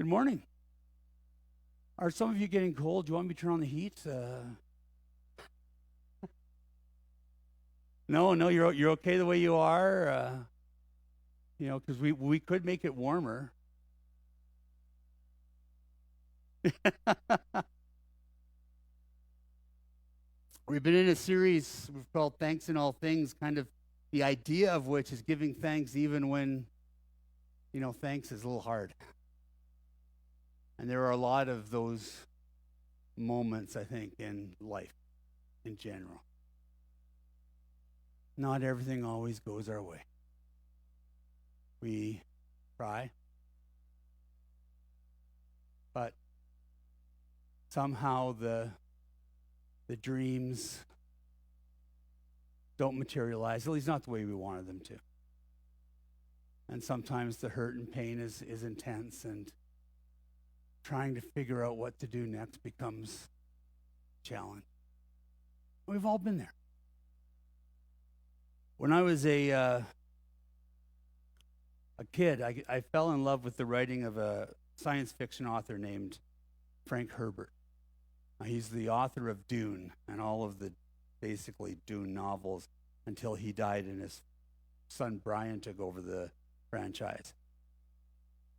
Good morning. Are some of you getting cold? Do you want me to turn on the heat? No, you're okay the way you are. Because we could make it warmer. We've been in a series we've called Thanks in All Things, kind of the idea of which is giving thanks even when, thanks is a little hard. And there are a lot of those moments, I think, in life in general. Not everything always goes our way. We try, but somehow the dreams don't materialize, at least not the way we wanted them to. And sometimes the hurt and pain is intense, and trying to figure out what to do next becomes a challenge. We've all been there. When I was a kid, I fell in love with the writing of a science fiction author named Frank Herbert. He's the author of Dune and all of the basically Dune novels until he died and his son Brian took over the franchise.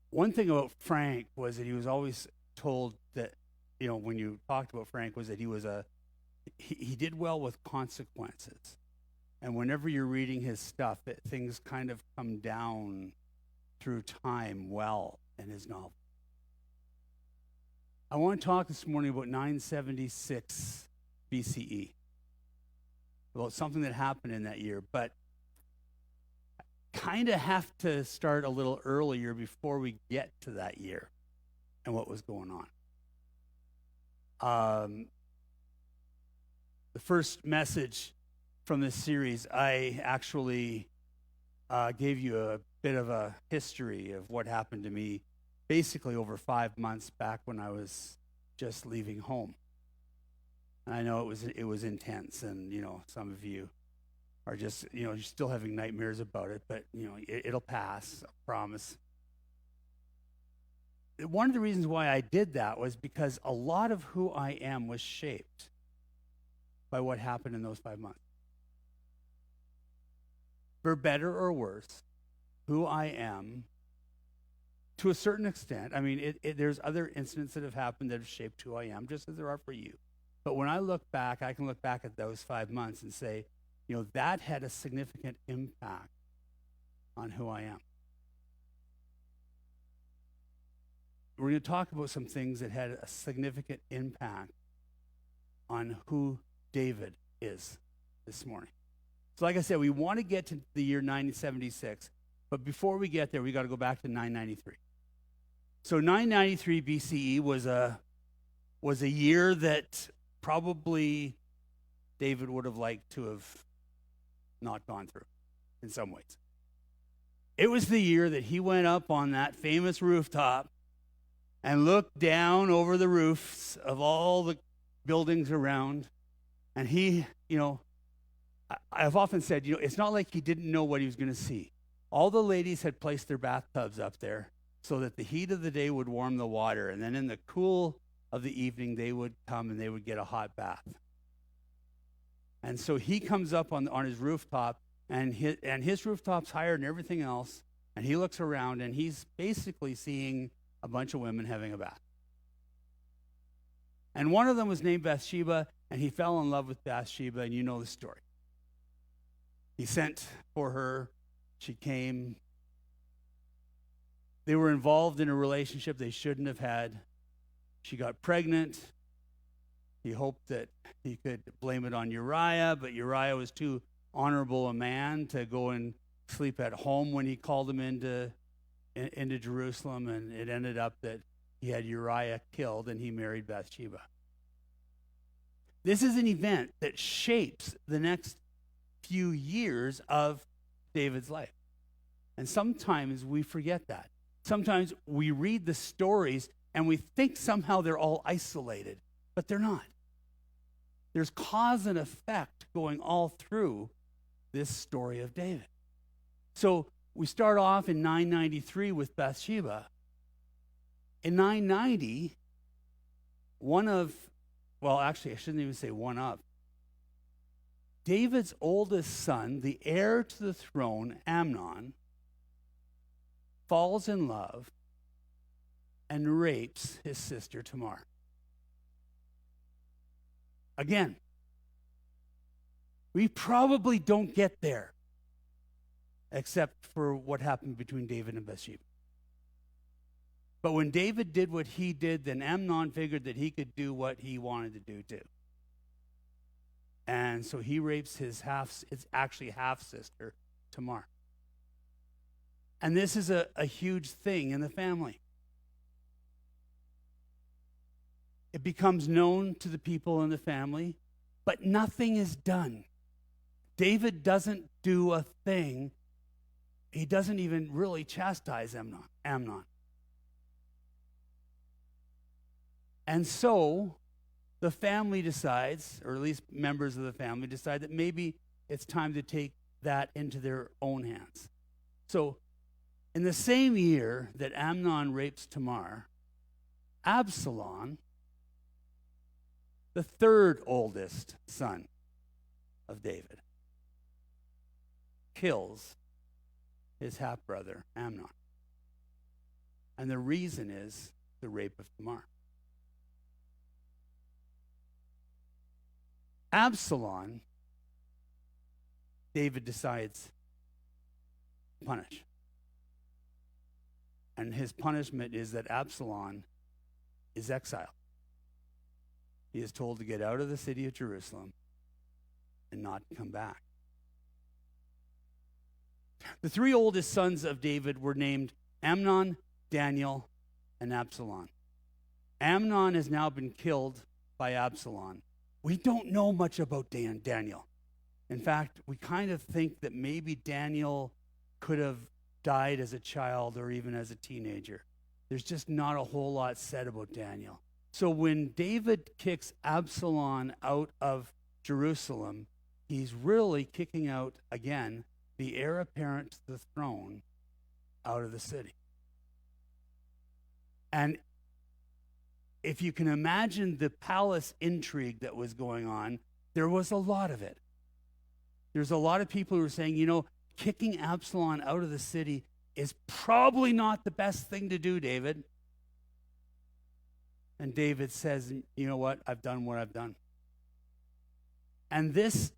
One thing about Frank was that he was always told that, when you talked about Frank, was that he did well with consequences. And whenever you're reading his stuff, things kind of come down through time well in his novel. I want to talk this morning about 976 BCE, about something that happened in that year, but kind of have to start a little earlier before we get to that year and what was going on. The first message from this series, I actually gave you a bit of a history of what happened to me basically over 5 months back when I was just leaving home. And I know it was intense, and some of you are just you're still having nightmares about it, but it'll pass, I promise. One of the reasons why I did that was because a lot of who I am was shaped by what happened in those 5 months. For better or worse, who I am, to a certain extent, there's other incidents that have happened that have shaped who I am, just as there are for you. But when I look back, I can look back at those 5 months and say, that had a significant impact on who I am. We're going to talk about some things that had a significant impact on who David is this morning. So like I said, we want to get to the year 976, but before we get there, we got to go back to 993. So 993 BCE was a year that probably David would have liked to have not gone through in some ways. It was the year that he went up on that famous rooftop and looked down over the roofs of all the buildings around, and he, I've often said, it's not like he didn't know what he was going to see. All the ladies had placed their bathtubs up there so that the heat of the day would warm the water, and then in the cool of the evening, they would come and they would get a hot bath. And so he comes up on his rooftop, and his rooftop's higher than everything else, and he looks around, and he's basically seeing a bunch of women having a bath. And one of them was named Bathsheba, and he fell in love with Bathsheba, and you know the story. He sent for her. She came. They were involved in a relationship they shouldn't have had. She got pregnant. He hoped that he could blame it on Uriah, but Uriah was too honorable a man to go and sleep at home when he called him into Jerusalem, and it ended up that he had Uriah killed and he married Bathsheba. This is an event that shapes the next few years of David's life. And sometimes we forget that. Sometimes we read the stories and we think somehow they're all isolated, but they're not. There's cause and effect going all through this story of David. So we start off in 993 with Bathsheba. In 990, I shouldn't even say one of, David's oldest son, the heir to the throne, Amnon, falls in love and rapes his sister Tamar. Again, we probably don't get there, except for what happened between David and Bathsheba. But when David did what he did, then Amnon figured that he could do what he wanted to do too. And so he rapes his half-sister, Tamar. And this is a huge thing in the family. It becomes known to the people in the family, but nothing is done. David doesn't do a thing. He doesn't even really chastise Amnon. And so the family decides, or at least members of the family decide, that maybe it's time to take that into their own hands. So in the same year that Amnon rapes Tamar, Absalom, the third oldest son of David, kills his half-brother Amnon. And the reason is the rape of Tamar. Absalom, David decides to punish. And his punishment is that Absalom is exiled. He is told to get out of the city of Jerusalem and not come back. The three oldest sons of David were named Amnon, Daniel, and Absalom. Amnon has now been killed by Absalom. We don't know much about Daniel. In fact, we kind of think that maybe Daniel could have died as a child or even as a teenager. There's just not a whole lot said about Daniel. So when David kicks Absalom out of Jerusalem, he's really kicking out, again, the heir apparent to the throne out of the city. And if you can imagine the palace intrigue that was going on, there was a lot of it. There's a lot of people who are saying, kicking Absalom out of the city is probably not the best thing to do, David. And David says, you know what? I've done what I've done. And this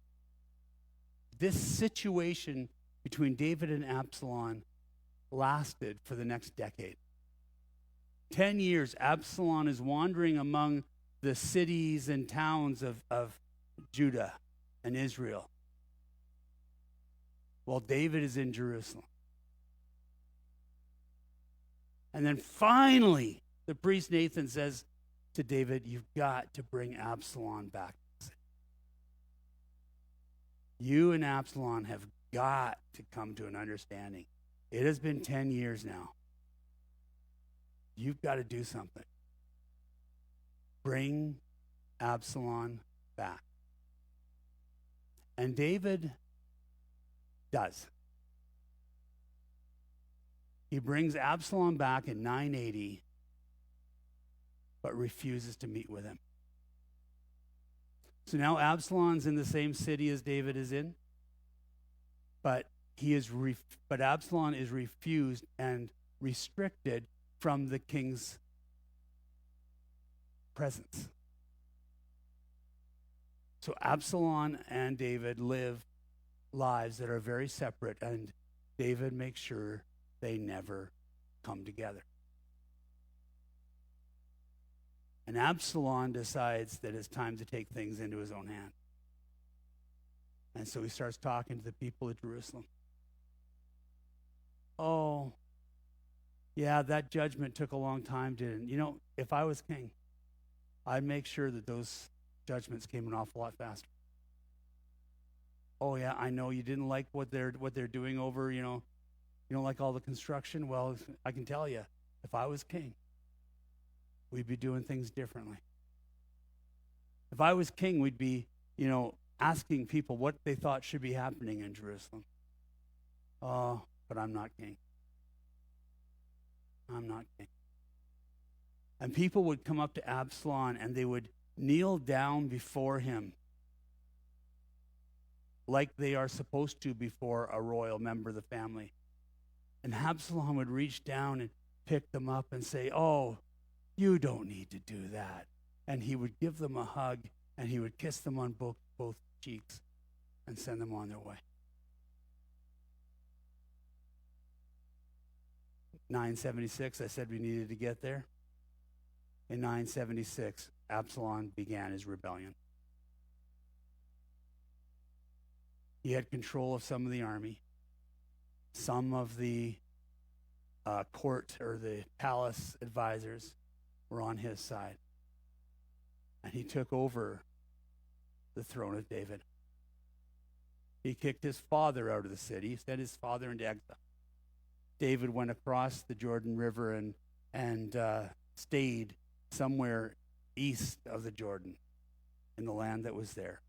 situation between David and Absalom lasted for the next decade. 10 years, Absalom is wandering among the cities and towns of Judah and Israel, while David is in Jerusalem. And then finally, the priest Nathan says to David, you've got to bring Absalom back. You and Absalom have got to come to an understanding. It has been 10 years now. You've got to do something. Bring Absalom back. And David does. He brings Absalom back in 980, but refuses to meet with him. So now Absalom's in the same city as David is in, but Absalom is refused and restricted from the king's presence. So Absalom and David live lives that are very separate, and David makes sure they never come together. And Absalom decides that it's time to take things into his own hand. And so he starts talking to the people of Jerusalem. Oh, yeah, that judgment took a long time, didn't it? If I was king, I'd make sure that those judgments came an awful lot faster. Oh, yeah, I know you didn't like what they're doing over, you don't like all the construction. Well, I can tell you, if I was king, we'd be doing things differently. If I was king, we'd be, asking people what they thought should be happening in Jerusalem. Oh, but I'm not king. I'm not king. And people would come up to Absalom and they would kneel down before him like they are supposed to before a royal member of the family. And Absalom would reach down and pick them up and say, "Oh, you don't need to do that." And he would give them a hug and he would kiss them on both cheeks and send them on their way. 976, I said we needed to get there. In 976, Absalom began his rebellion. He had control of some of the army. Some of the court or the palace advisors were on his side. And he took over the throne of David. He kicked his father out of the city. He sent his father into exile. David went across the Jordan River and stayed somewhere east of the Jordan in the land that was there.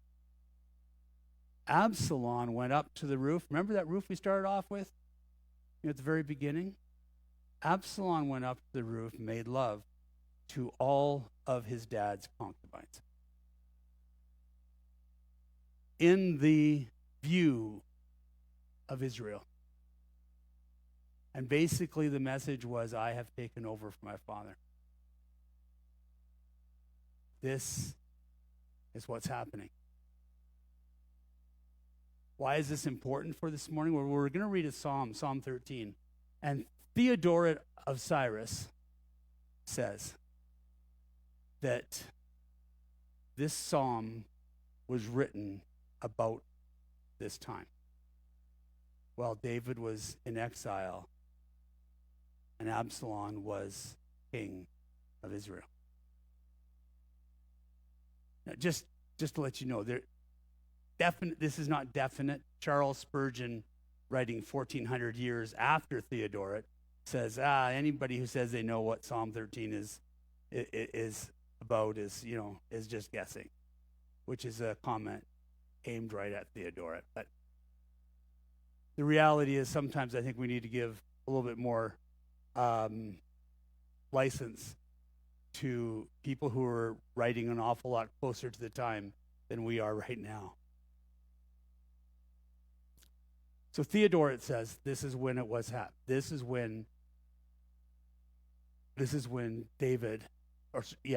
Absalom went up to the roof. Remember that roof we started off with at the very beginning? Absalom went up to the roof and made love to all of his dad's concubines. In the view of Israel. And basically the message was, I have taken over for my father. This is what's happening. Why is this important for this morning? Well, we're going to read a psalm, Psalm 13. And Theodoret of Cyrus says that this psalm was written about this time. While David was in exile and Absalom was king of Israel. Now, just to let you know, this is not definite. Charles Spurgeon, writing 1400 years after Theodoret, says, anybody who says they know what Psalm 13 is about is just guessing, which is a comment aimed right at Theodoret. But the reality is sometimes I think we need to give a little bit more license to people who are writing an awful lot closer to the time than we are right now. So Theodoret says this is when it was happened. This is when David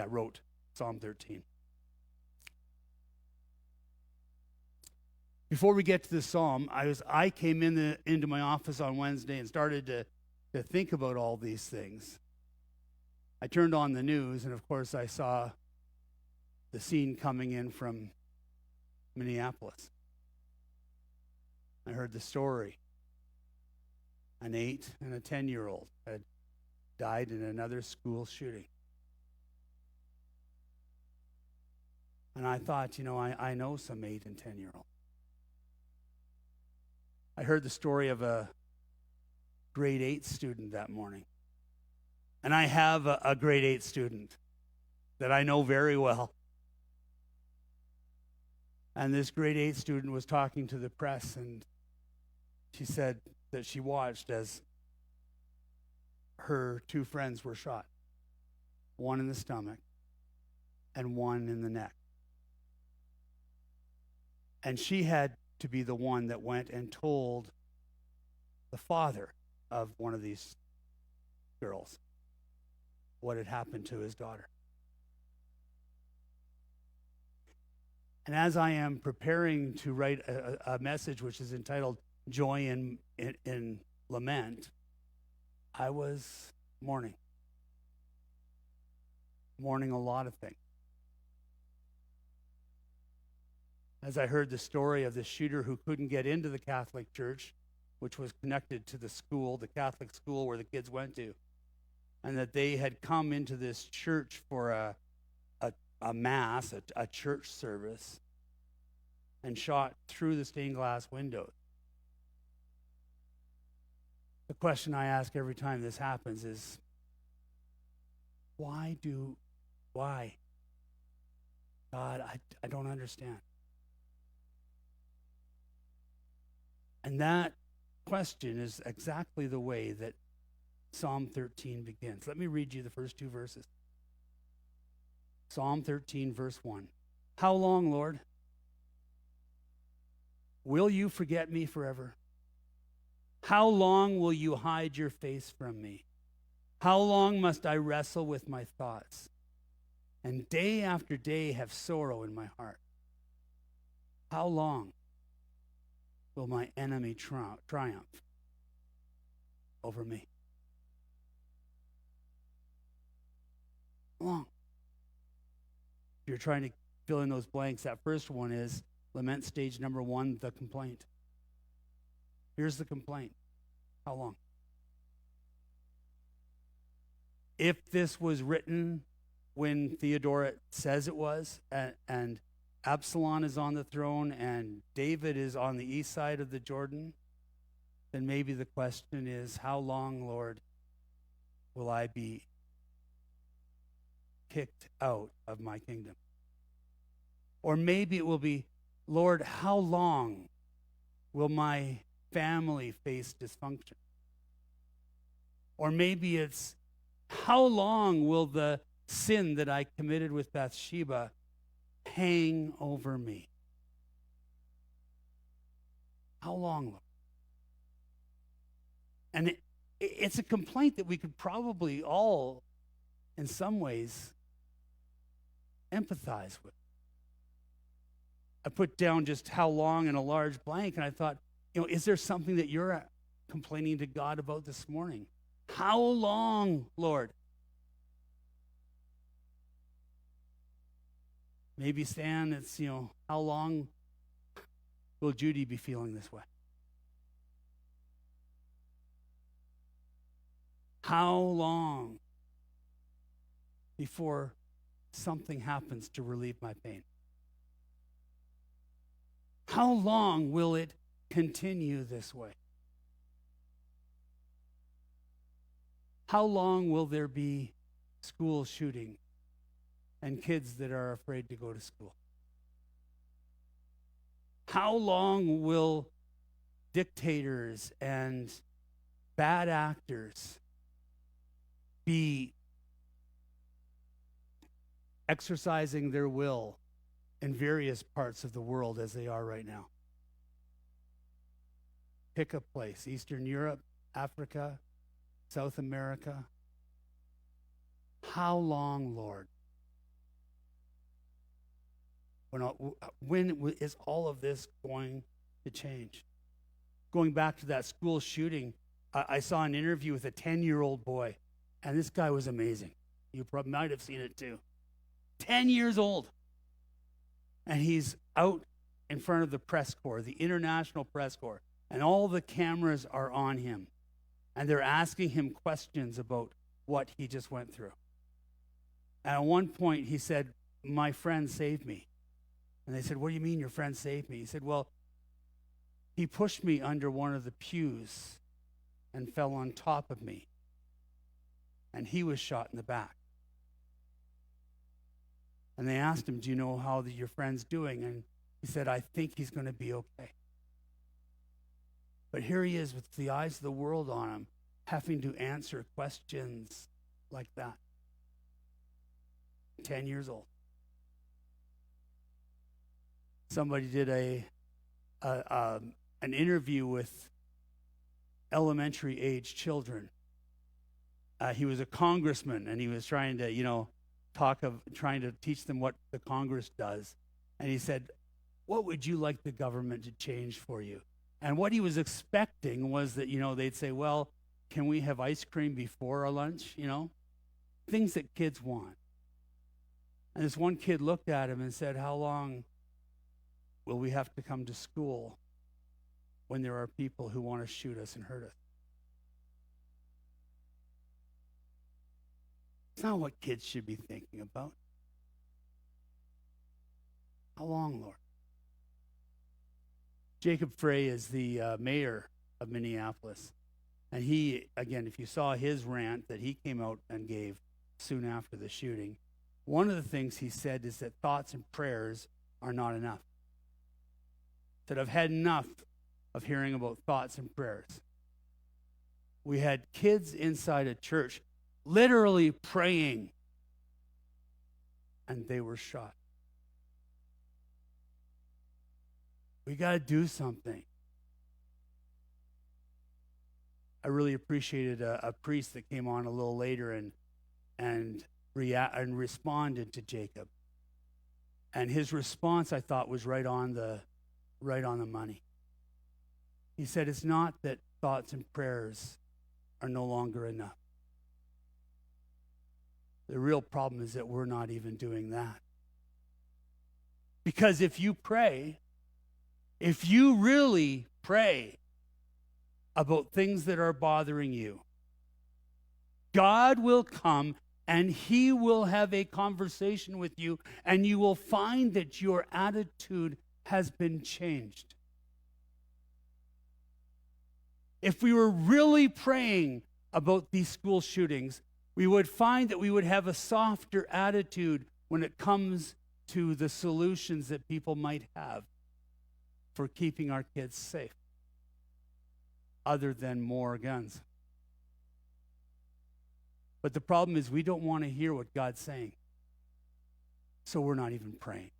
wrote Psalm 13. Before we get to the psalm, I came into my office on Wednesday and started to think about all these things. I turned on the news, and of course I saw the scene coming in from Minneapolis. I heard the story. An 8 and a 10-year-old had died in another school shooting. And I thought, I know some 8 and 10-year-olds. I heard the story of a grade 8 student that morning. And I have a grade 8 student that I know very well. And this grade 8 student was talking to the press, and she said that she watched as her 2 friends were shot. One in the stomach and one in the neck. And she had to be the one that went and told the father of one of these girls what had happened to his daughter. And as I am preparing to write a message which is entitled Joy in Lament, I was mourning a lot of things. As I heard the story of the shooter who couldn't get into the Catholic Church, which was connected to the school, the Catholic school where the kids went to, and that they had come into this church for a mass, a church service, and shot through the stained glass windows. The question I ask every time this happens is, why? God, I don't understand. And that question is exactly the way that Psalm 13 begins. Let me read you the first 2 verses. Psalm 13, verse 1. How long, Lord? Will you forget me forever? How long will you hide your face from me? How long must I wrestle with my thoughts and day after day have sorrow in my heart? How long will my enemy triumph over me? How long? If you're trying to fill in those blanks, that first one is lament stage number 1, the complaint. Here's the complaint. How long? If this was written when Theodora says it was, and Absalom is on the throne and David is on the east side of the Jordan, then maybe the question is, how long, Lord, will I be kicked out of my kingdom? Or maybe it will be, Lord, how long will my family face dysfunction? Or maybe it's, how long will the sin that I committed with Bathsheba hang over me? How long, Lord? And it's a complaint that we could probably all, in some ways, empathize with. I put down just how long in a large blank, and I thought, is there something that you're complaining to God about this morning? How long, Lord? Maybe Stan, it's, how long will Judy be feeling this way? How long before something happens to relieve my pain? How long will it continue this way? How long will there be school shooting and kids that are afraid to go to school? How long will dictators and bad actors be exercising their will in various parts of the world as they are right now? Pick a place: Eastern Europe, Africa, South America. How long, Lord? When is all of this going to change? Going back to that school shooting, I saw an interview with a 10-year-old boy, and this guy was amazing. You probably might have seen it too. 10 years old. And he's out in front of the press corps, the international press corps, and all the cameras are on him. And they're asking him questions about what he just went through. And at one point he said, "My friend saved me." And they said, "What do you mean your friend saved me?" He said, "Well, he pushed me under one of the pews and fell on top of me. And he was shot in the back." And they asked him, "Do you know how your friend's doing?" And he said, "I think he's going to be okay." But here he is with the eyes of the world on him, having to answer questions like that. 10 years old. Somebody did an interview with elementary age children. He was a congressman, and he was trying to, trying to teach them what the Congress does. And he said, "What would you like the government to change for you?" And what he was expecting was that, they'd say, "Well, can we have ice cream before our lunch?" Things that kids want. And this one kid looked at him and said, "How long will we have to come to school when there are people who want to shoot us and hurt us?" It's not what kids should be thinking about. How long, Lord? Jacob Frey is the mayor of Minneapolis. And he, again, if you saw his rant that he came out and gave soon after the shooting, one of the things he said is that thoughts and prayers are not enough. That I've had enough of hearing about thoughts and prayers. We had kids inside a church literally praying and they were shot. We got to do something. I really appreciated a priest that came on a little later and responded to Jacob. And his response, I thought, was right on the money. He said, it's not that thoughts and prayers are no longer enough. The real problem is that we're not even doing that. Because if you pray, if you really pray about things that are bothering you, God will come and he will have a conversation with you, and you will find that your attitude has been changed. If we were really praying about these school shootings, we would find that we would have a softer attitude when it comes to the solutions that people might have for keeping our kids safe, other than more guns. But the problem is we don't want to hear what God's saying. So we're not even praying.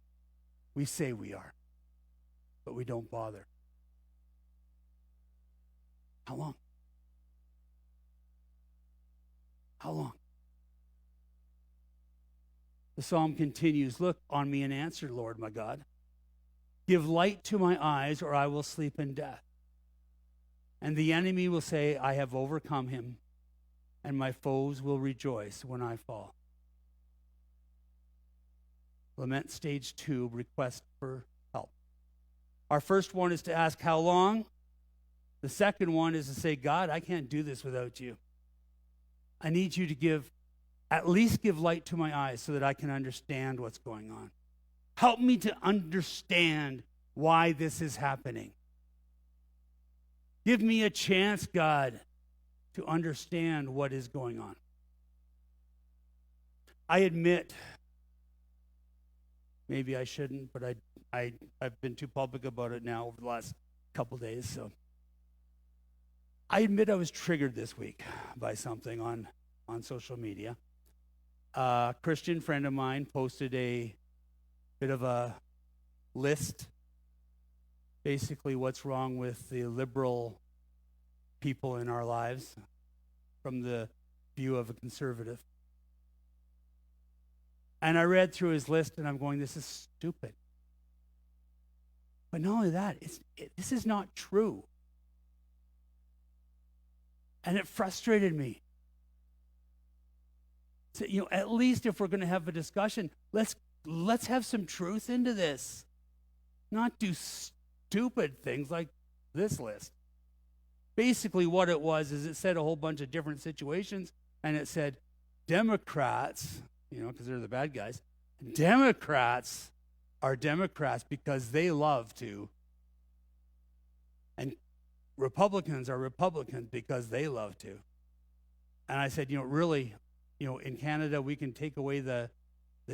We say we are, but we don't bother. How long? How long? The psalm continues, look on me and answer, Lord my God. Give light to my eyes, or I will sleep in death. And the enemy will say, I have overcome him, and my foes will rejoice when I fall. Lament stage 2, request for help. Our first one is to ask how long. The second one is to say, God, I can't do this without you. I need you to at least give light to my eyes so that I can understand what's going on. Help me to understand why this is happening. Give me a chance, God, to understand what is going on. I admit, maybe I shouldn't, but I've been too public about it now over the last couple days. So I admit I was triggered this week by something on social media. A Christian friend of mine posted a bit of a list, basically what's wrong with the liberal people in our lives from the view of a conservative. And I read through his list and I'm going, this is stupid. But not only that, this is not true. And it frustrated me. So, at least if we're going to have a discussion, let's have some truth into this. Not do stupid things like this list. Basically what it was is it said a whole bunch of different situations, and it said Democrats, because they're the bad guys, Democrats are Democrats because they love to, and Republicans are Republicans because they love to. And I said, really, in Canada we can take away the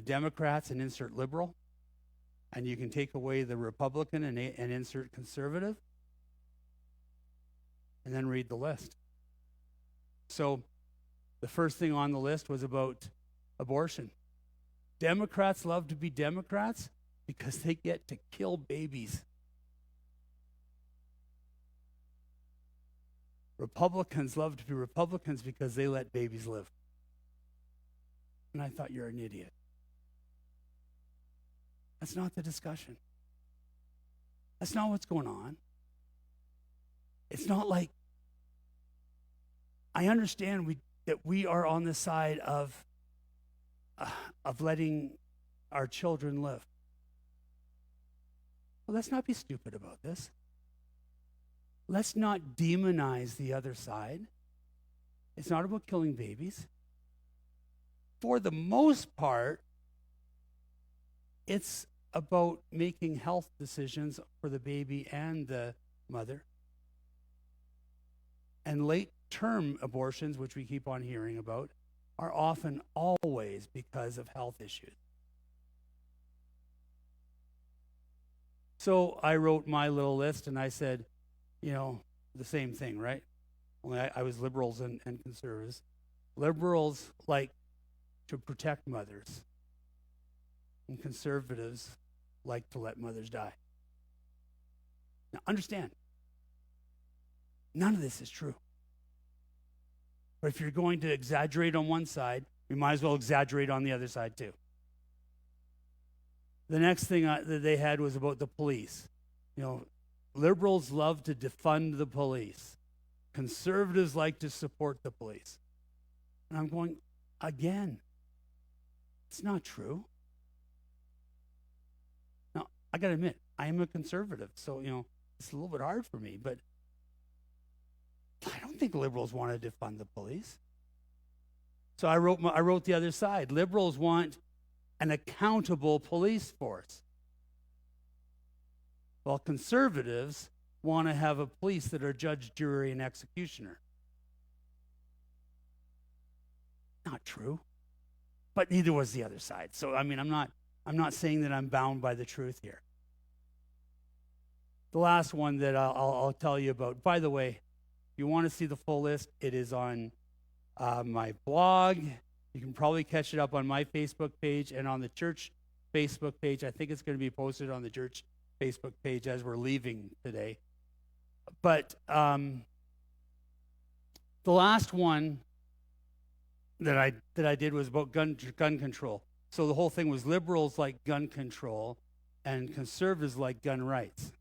Democrats and insert liberal, and you can take away the Republican and insert conservative, and then read the list. So the first thing on the list was about abortion. Democrats love to be Democrats because they get to kill babies. Republicans love to be Republicans because they let babies live. And I thought, you're an idiot. That's not the discussion. That's not what's going on. It's not like, I understand that we are on the side of letting our children live. Well, let's not be stupid about this. Let's not demonize the other side. It's not about killing babies. For the most part, it's about making health decisions for the baby and the mother. And late-term abortions, which we keep on hearing about, are often always because of health issues. So I wrote my little list and I said, the same thing, right? Only I was liberals and conservatives. Liberals like to protect mothers. and conservatives like to let mothers die. Now, understand, none of this is true. But if you're going to exaggerate on one side, we might as well exaggerate on the other side too. The next thing that they had was about the police. Liberals love to defund the police. Conservatives like to support the police. And I'm going, again, it's not true. Now, I got to admit, I am a conservative, so, it's a little bit hard for me, but I don't think liberals want to defund the police. So I wrote the other side. Liberals want an accountable police force, while conservatives want to have a police that are judge, jury, and executioner. Not true, but neither was the other side. So I'm not saying that I'm bound by the truth here. The last one that I'll tell you about. By the way, if you want to see the full list, it is on my blog. You can probably catch it up on my Facebook page and on the church Facebook page. I think it's going to be posted on the church Facebook page as we're leaving today. But the last one that I did was about gun control. So the whole thing was liberals like gun control and conservatives like gun rights.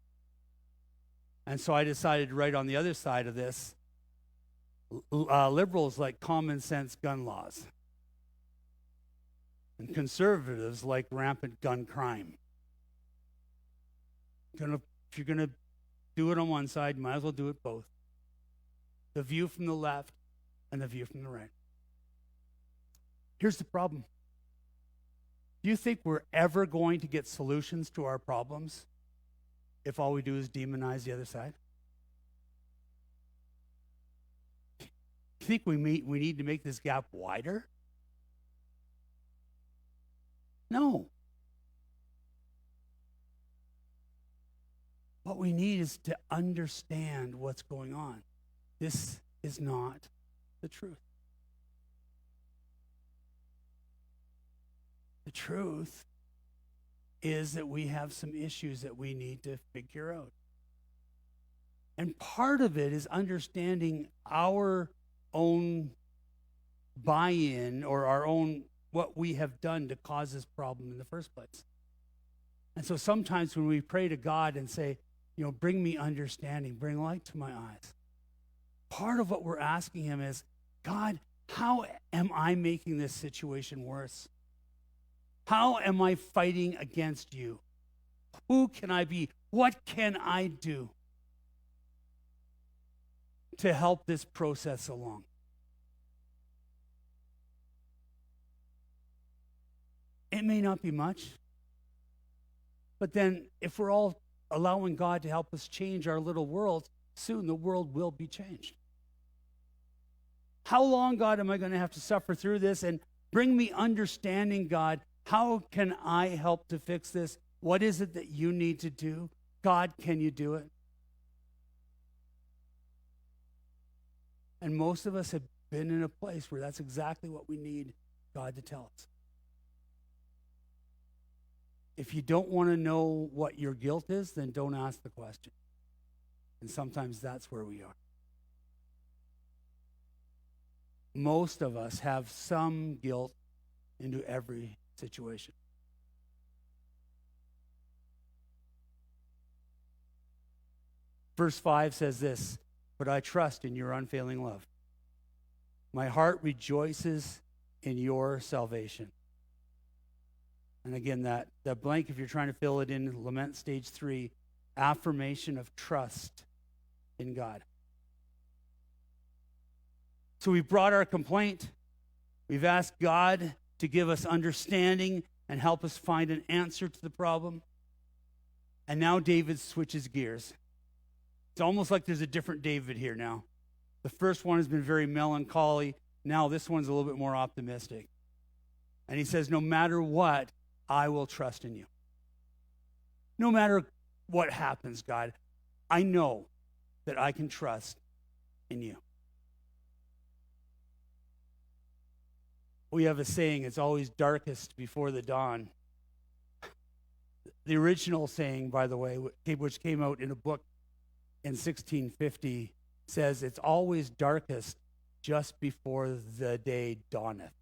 And so I decided to write on the other side of this, liberals like common sense gun laws. And conservatives like rampant gun crime. If you're going to do it on one side, you might as well do it both. The view from the left and the view from the right. Here's the problem. Do you think we're ever going to get solutions to our problems if all we do is demonize the other side? Do you think we need to make this gap wider? No. What we need is to understand what's going on. This is not the truth. The truth is that we have some issues that we need to figure out. And part of it is understanding our own buy-in or our own what we have done to cause this problem in the first place. And so sometimes when we pray to God and say, bring me understanding, bring light to my eyes, part of what we're asking him is, God, how am I making this situation worse? How am I fighting against you? Who can I be? What can I do to help this process along? It may not be much, but then if we're all allowing God to help us change our little world, soon the world will be changed. How long, God, am I going to have to suffer through this? And bring me understanding, God. How can I help to fix this? What is it that you need to do? God, can you do it? And most of us have been in a place where that's exactly what we need God to tell us. If you don't want to know what your guilt is, then don't ask the question. And sometimes that's where we are. Most of us have some guilt into every situation. Verse 5 says this, "But I trust in your unfailing love. My heart rejoices in your salvation." And again, that blank, if you're trying to fill it in, Lament stage 3, affirmation of trust in God. So we've brought our complaint. We've asked God to give us understanding and help us find an answer to the problem. And now David switches gears. It's almost like there's a different David here now. The first one has been very melancholy. Now this one's a little bit more optimistic. And he says, no matter what, I will trust in you. No matter what happens, God, I know that I can trust in you. We have a saying, it's always darkest before the dawn. The original saying, by the way, which came out in a book in 1650, says, "It's always darkest just before the day dawneth."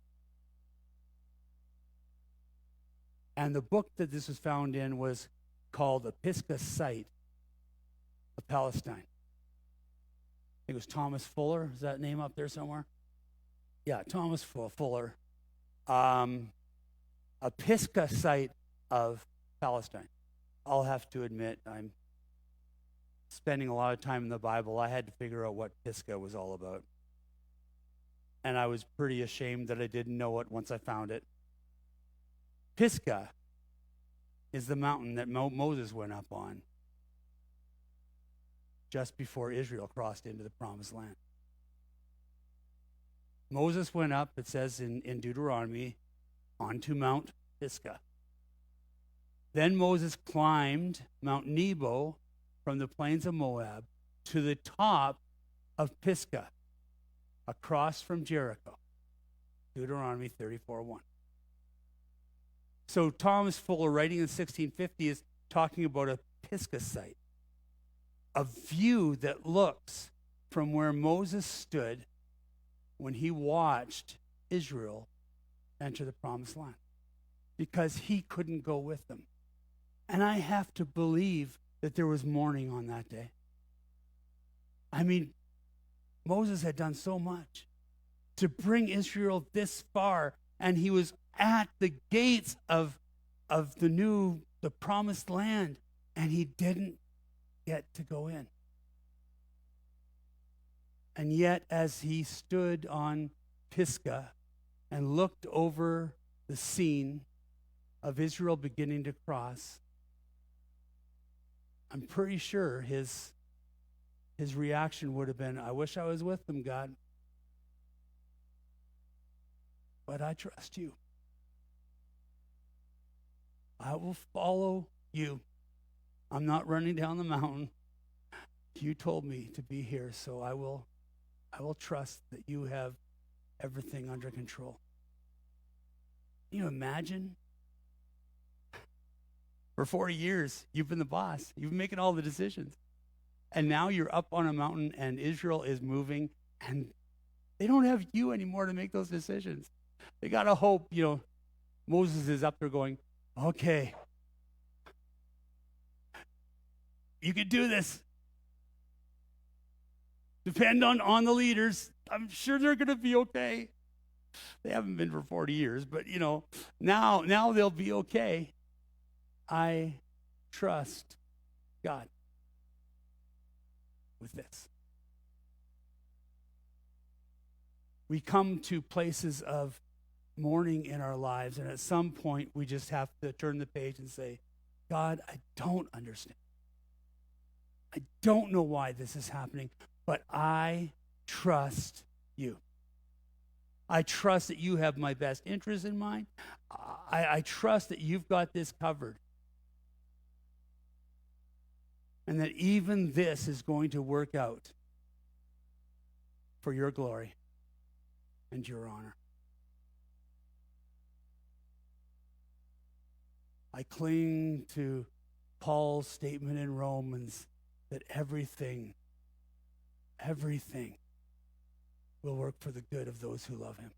And the book that this was found in was called The Pisgah Site of Palestine. I think it was Thomas Fuller. Is that name up there somewhere? Yeah, Thomas Fuller. A Pisgah Site of Palestine. I'll have to admit, I'm spending a lot of time in the Bible. I had to figure out what Pisgah was all about. And I was pretty ashamed that I didn't know it once I found it. Pisgah is the mountain that Moses went up on just before Israel crossed into the Promised Land. Moses went up, it says in Deuteronomy, onto Mount Pisgah. Then Moses climbed Mount Nebo from the plains of Moab to the top of Pisgah, across from Jericho. Deuteronomy 34:1. So Thomas Fuller, writing in 1650, is talking about a Pisgah site, a view that looks from where Moses stood when he watched Israel enter the Promised Land, because he couldn't go with them. And I have to believe that there was mourning on that day. I mean, Moses had done so much to bring Israel this far, and he was at the gates of the Promised Land, and he didn't get to go in. And yet, as he stood on Pisgah and looked over the scene of Israel beginning to cross, I'm pretty sure his reaction would have been, "I wish I was with them, God. But I trust you. I will follow you. I'm not running down the mountain. You told me to be here, so I will trust that you have everything under control." Can you imagine? For 40 years, you've been the boss. You've been making all the decisions. And now you're up on a mountain, and Israel is moving, and they don't have you anymore to make those decisions. They got to hope, Moses is up there going, "Okay, you can do this. Depend on the leaders. I'm sure they're going to be okay." They haven't been for 40 years, but, now they'll be okay. I trust God with this. We come to places of mourning in our lives, and at some point we just have to turn the page and say, "God, I don't understand. I don't know why this is happening, but I trust you. I trust that you have my best interest in mind. I trust that you've got this covered. And that even this is going to work out for your glory and your honor." I cling to Paul's statement in Romans that everything will work for the good of those who love him.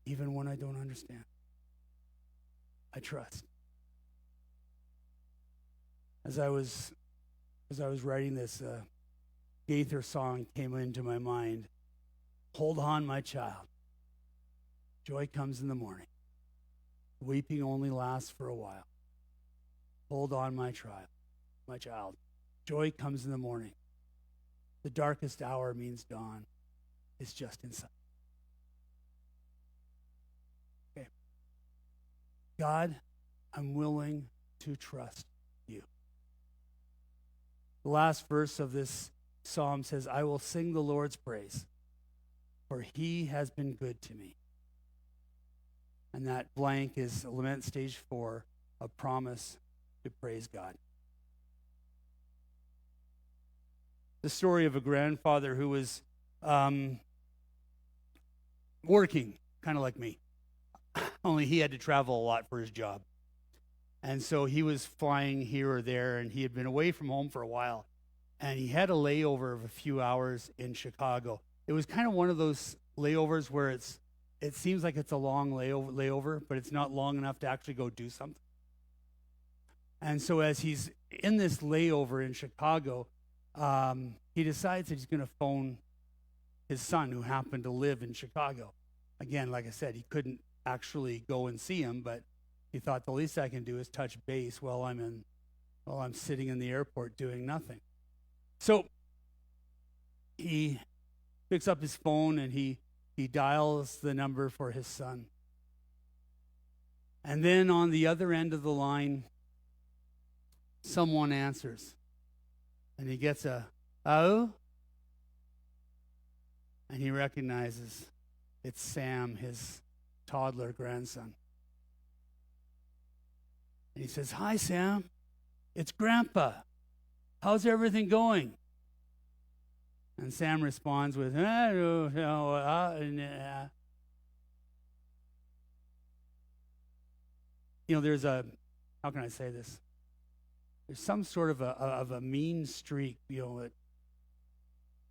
Even when I don't understand, I trust. As I was writing this, Gaither song came into my mind. "Hold on, my child. Joy comes in the morning. Weeping only lasts for a while. Hold on, my child. Joy comes in the morning. The darkest hour means dawn. It's just in sight." Okay. God, I'm willing to trust you. The last verse of this psalm says, "I will sing the Lord's praise, for he has been good to me." And that blank is Lament stage 4, a promise to praise God. The story of a grandfather who was working, kind of like me. only he had to travel a lot for his job. And so he was flying here or there, and he had been away from home for a while. And he had a layover of a few hours in Chicago. It was kind of one of those layovers where it seems like it's a long layover, but it's not long enough to actually go do something. And so as he's in this layover in Chicago, he decides that he's going to phone his son, who happened to live in Chicago. Again, like I said, he couldn't actually go and see him, but he thought the least I can do is touch base while I'm sitting in the airport doing nothing. So he picks up his phone and he dials the number for his son. And then on the other end of the line, someone answers. And he gets a, "Oh?" And he recognizes it's Sam, his toddler grandson. And he says, "Hi, Sam. It's Grandpa. How's everything going?" And Sam responds with, "I don't know." There's how can I say this? There's some sort of a mean streak,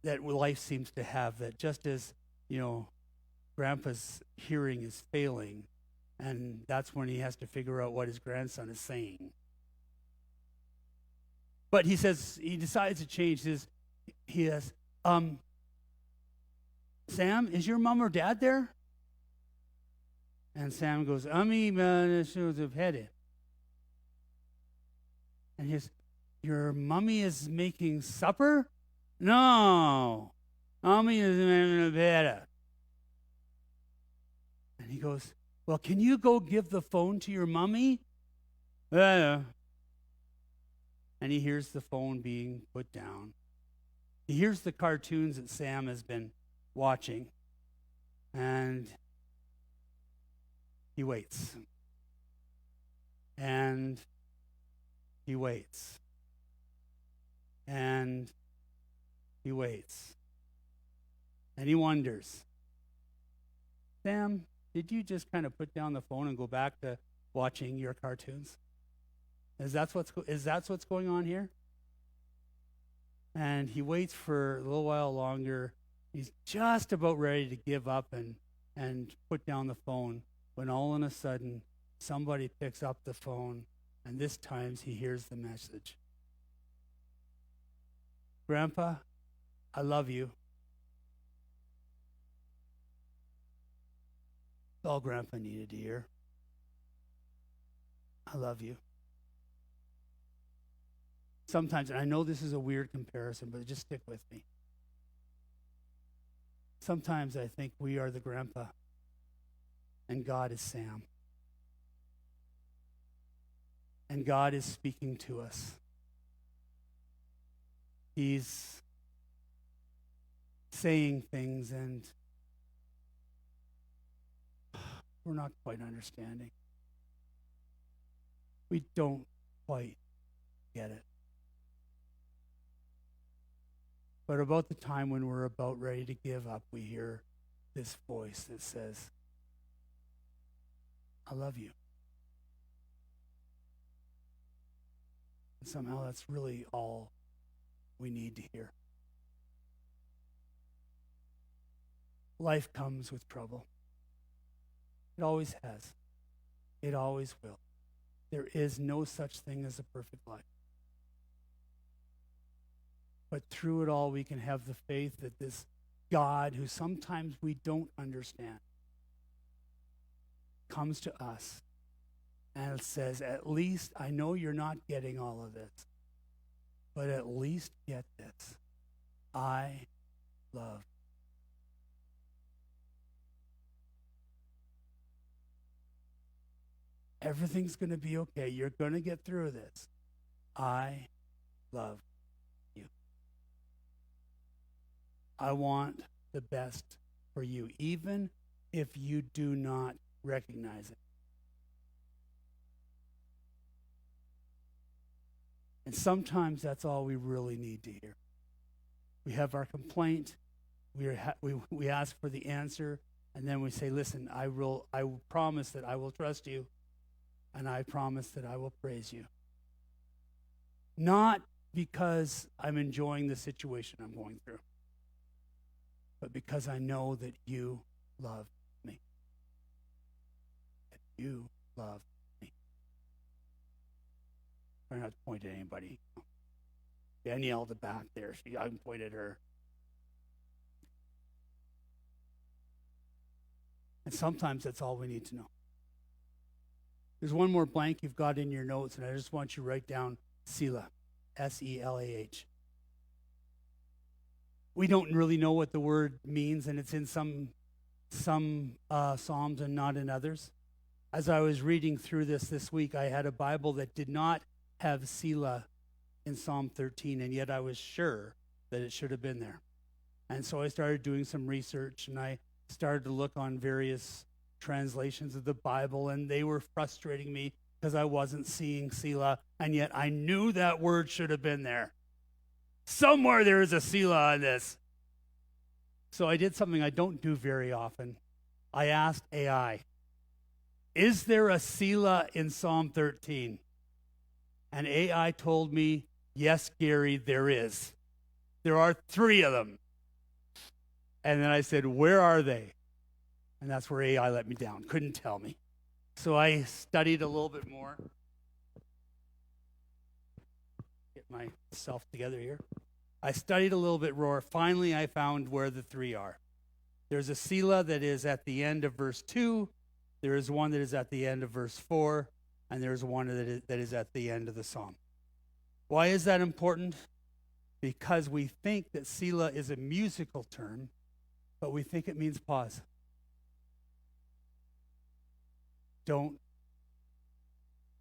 that life seems to have, that just as, Grandpa's hearing is failing, and that's when he has to figure out what his grandson is saying. But he decides to change his, "Sam, is your mom or dad there?" And Sam goes, headed. And he says, "Your mummy is making supper?" "No, mommy is making bed." And he goes, "Well, can you go give the phone to your mummy?" And he hears the phone being put down. He hears the cartoons that Sam has been watching, and he waits. And he waits. And he waits. And he wonders, "Sam, did you just kind of put down the phone and go back to watching your cartoons? Is that what's going on here?" And he waits for a little while longer. He's just about ready to give up and put down the phone, when all of a sudden somebody picks up the phone, and this time he hears the message. "Grandpa, I love you." That's all Grandpa needed to hear. "I love you." Sometimes, and I know this is a weird comparison, but just stick with me. Sometimes I think we are the grandpa, and God is Sam. And God is speaking to us. He's saying things, and we're not quite understanding. We don't quite get it. But about the time when we're about ready to give up, we hear this voice that says, "I love you." And somehow that's really all we need to hear. Life comes with trouble. It always has. It always will. There is no such thing as a perfect life. But through it all, we can have the faith that this God, who sometimes we don't understand, comes to us and says, "At least, I know you're not getting all of this, but at least get this. I love." Everything's going to be okay. You're going to get through this. I love you. I want the best for you, even if you do not recognize it. And sometimes that's all we really need to hear. We have our complaint. We ask for the answer. And then we say, listen, I promise that I will trust you, and I promise that I will praise you. Not because I'm enjoying the situation I'm going through, but because I know that you love me. That you love me. I'm not to point at anybody. Danielle, the back there, I can point at her. And sometimes that's all we need to know. There's one more blank you've got in your notes, and I just want you to write down Selah, S-E-L-A-H. We don't really know what the word means, and it's in some Psalms and not in others. As I was reading through this week, I had a Bible that did not have Selah in Psalm 13, and yet I was sure that it should have been there. And so I started doing some research, and I started to look on various translations of the Bible, and they were frustrating me because I wasn't seeing Selah, and yet I knew that word should have been there. Somewhere there is a Selah on this. So I did something I don't do very often. I asked AI, is there a Selah in Psalm 13? And AI told me, yes, Garry, there is. There are 3 of them. And then I said, where are they? And that's where AI let me down. Couldn't tell me. So I studied a little bit more. Get myself together here. I studied a little bit more. Finally, I found where the 3 are. There's a Selah that is at the end of verse 2. There is one that is at the end of verse 4. And there's one that is at the end of the psalm. Why is that important? Because we think that Selah is a musical term, but we think it means pause. Don't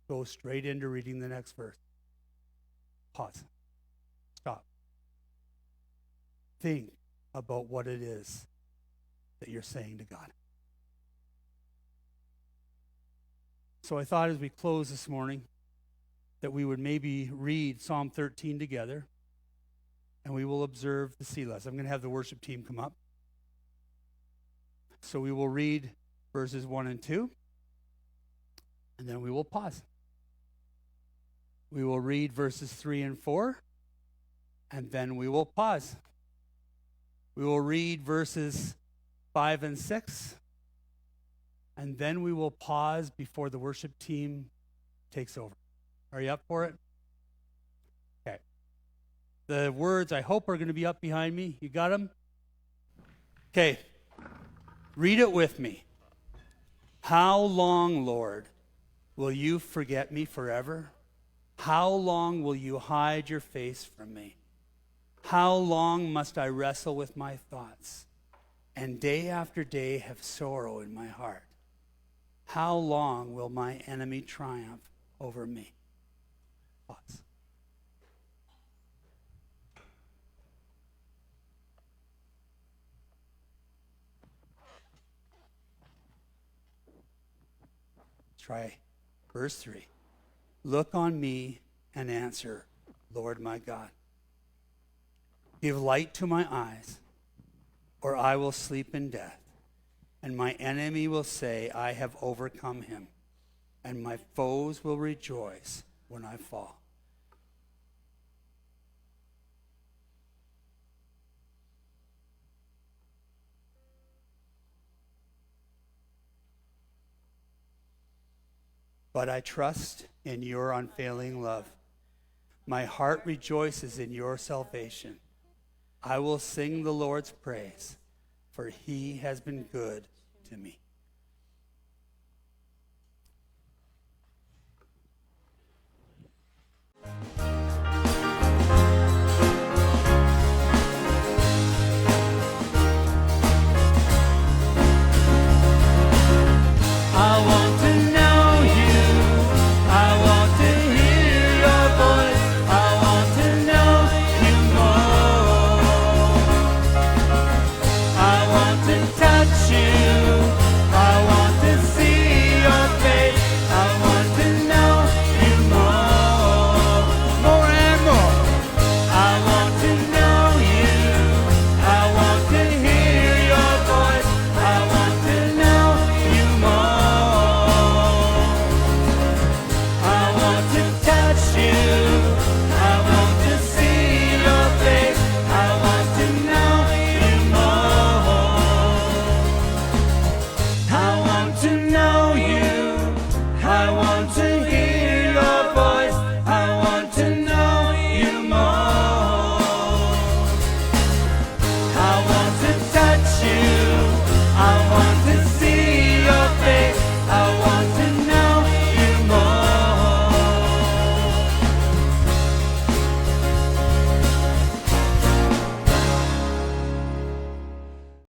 go straight into reading the next verse. Pause. Stop. Think about what it is that you're saying to God. So I thought as we close this morning that we would maybe read Psalm 13 together, and we will observe the Selahs. I'm going to have the worship team come up. So we will read verses 1 and 2, and then we will pause. We will read verses 3 and 4, and then we will pause. We will read verses 5 and 6, and then we will pause before the worship team takes over. Are you up for it? Okay. The words, I hope, are going to be up behind me. You got them? Okay. Read it with me. How long, Lord, will you forget me forever? How long will you hide your face from me? How long must I wrestle with my thoughts and day after day have sorrow in my heart? How long will my enemy triumph over me? Pause. Try verse 3. Look on me and answer, Lord my God. Give light to my eyes, or I will sleep in death, and my enemy will say, I have overcome him, and my foes will rejoice when I fall. But I trust in your unfailing love. My heart rejoices in your salvation. I will sing the Lord's praise, for he has been good to me.